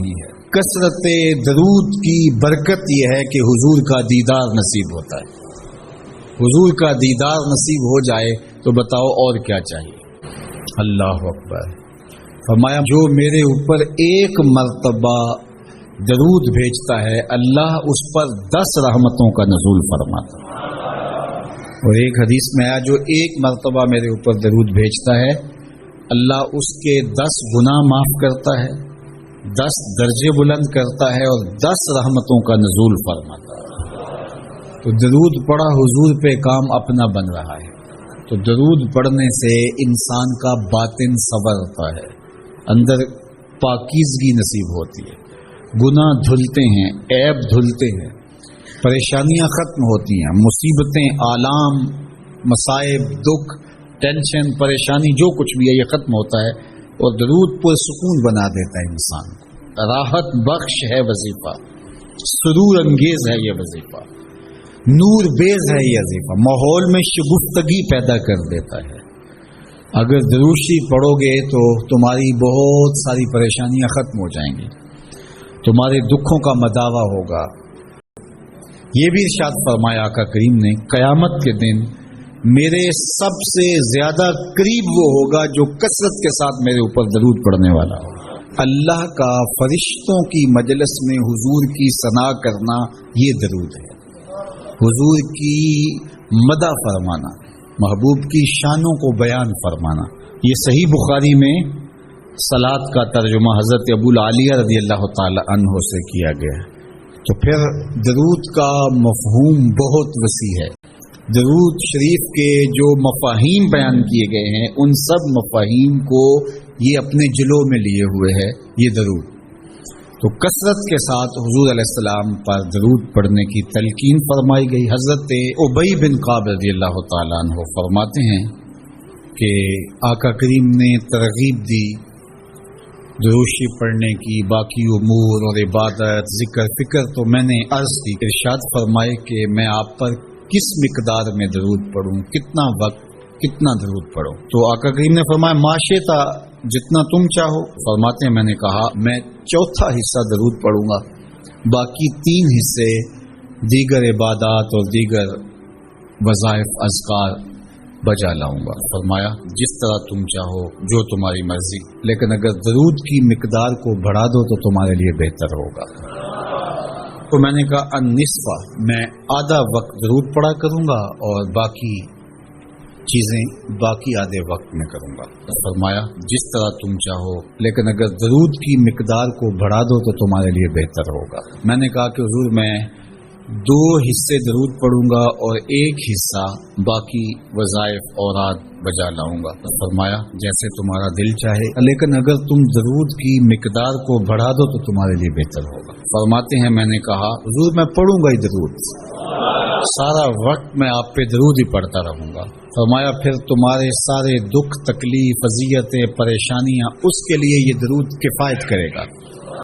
نہیں ہے۔ کثرت درود کی برکت یہ ہے کہ حضور کا دیدار نصیب ہوتا ہے۔ حضور کا دیدار نصیب ہو جائے تو بتاؤ اور کیا چاہیے۔ اللہ اکبر۔ فرمایا جو میرے اوپر ایک مرتبہ درود بھیجتا ہے اللہ اس پر 10 رحمتوں کا نزول فرماتا ہے۔ اور ایک حدیث میں آیا جو ایک مرتبہ میرے اوپر درود بھیجتا ہے اللہ اس کے 10 گناہ معاف کرتا ہے، 10 درجے بلند کرتا ہے اور 10 رحمتوں کا نزول فرماتا ہے۔ تو درود پڑھا حضور پہ کام اپنا بن رہا ہے۔ تو درود پڑھنے سے انسان کا باطن سنورتا ہے، اندر پاکیزگی نصیب ہوتی ہے، گناہ دھلتے ہیں، عیب دھلتے ہیں، پریشانیاں ختم ہوتی ہیں، مصیبتیں، آلام، مصائب، دکھ، ٹینشن، پریشانی جو کچھ بھی ہے یہ ختم ہوتا ہے۔ اور درود پرسکون بنا دیتا ہے انسان کو۔ راحت بخش ہے وظیفہ، سرور انگیز ہے یہ وظیفہ، نور بیز ہے یہ وظیفہ، ماحول میں شگفتگی پیدا کر دیتا ہے۔ اگر درود شریف پڑھو گے تو تمہاری بہت ساری پریشانیاں ختم ہو جائیں گی، تمہارے دکھوں کا مداوع ہوگا۔ یہ بھی ارشاد فرمایا آقا کریم نے قیامت کے دن میرے سب سے زیادہ قریب وہ ہوگا جو کثرت کے ساتھ میرے اوپر درود پڑھنے والا ہوگا۔ اللہ کا فرشتوں کی مجلس میں حضور کی ثنا کرنا یہ درود ہے، حضور کی مدح فرمانا، محبوب کی شانوں کو بیان فرمانا۔ یہ صحیح بخاری میں صلاۃ کا ترجمہ حضرت ابو العالیہ رضی اللہ تعالی عنہ سے کیا گیا ہے۔ تو پھر درود کا مفہوم بہت وسیع ہے۔ درود شریف کے جو مفاہیم بیان کیے گئے ہیں ان سب مفاہیم کو یہ اپنے جلو میں لیے ہوئے ہے یہ درود۔ تو کثرت کے ساتھ حضور علیہ السلام پر درود پڑھنے کی تلقین فرمائی گئی۔ حضرت ابی بن کعب رضی اللہ تعالیٰ عنہ فرماتے ہیں کہ آقا کریم نے ترغیب دی درود شریف پڑھنے کی، باقی امور اور عبادت، ذکر فکر تو میں نے عرض کی۔ ارشاد فرمائے کہ میں آپ پر کس مقدار میں درود پڑھوں، کتنا وقت، کتنا درود پڑھوں؟ تو آقا کریم نے فرمایا ماشیتا، جتنا تم چاہو۔ فرماتے ہیں میں نے کہا میں 4تھا حصہ درود پڑھوں گا، باقی 3 حصے دیگر عبادات اور دیگر وظائف اذکار بجا لاؤں گا۔ فرمایا جس طرح تم چاہو، جو تمہاری مرضی، لیکن اگر درود کی مقدار کو بڑھا دو تو تمہارے لیے بہتر ہوگا۔ تو میں نے کہا النصف، میں آدھا وقت درود پڑھا کروں گا اور باقی چیزیں باقی آدھے وقت میں کروں گا۔ فرمایا جس طرح تم چاہو، لیکن اگر درود کی مقدار کو بڑھا دو تو تمہارے لیے بہتر ہوگا۔ میں نے کہا کہ حضور میں 2 حصے درود پڑھوں گا اور 1 حصہ باقی وظائف اوراد بجا لاؤں گا۔ فرمایا جیسے تمہارا دل چاہے، لیکن اگر تم درود کی مقدار کو بڑھا دو تو تمہارے لیے بہتر ہوگا۔ فرماتے ہیں میں نے کہا حضور میں پڑھوں گا ہی درود، سارا وقت میں آپ پہ درود ہی پڑھتا رہوں گا۔ فرمایا پھر تمہارے سارے دکھ، تکلیف، اذیتیں، پریشانیاں، اس کے لیے یہ درود کفایت کرے گا۔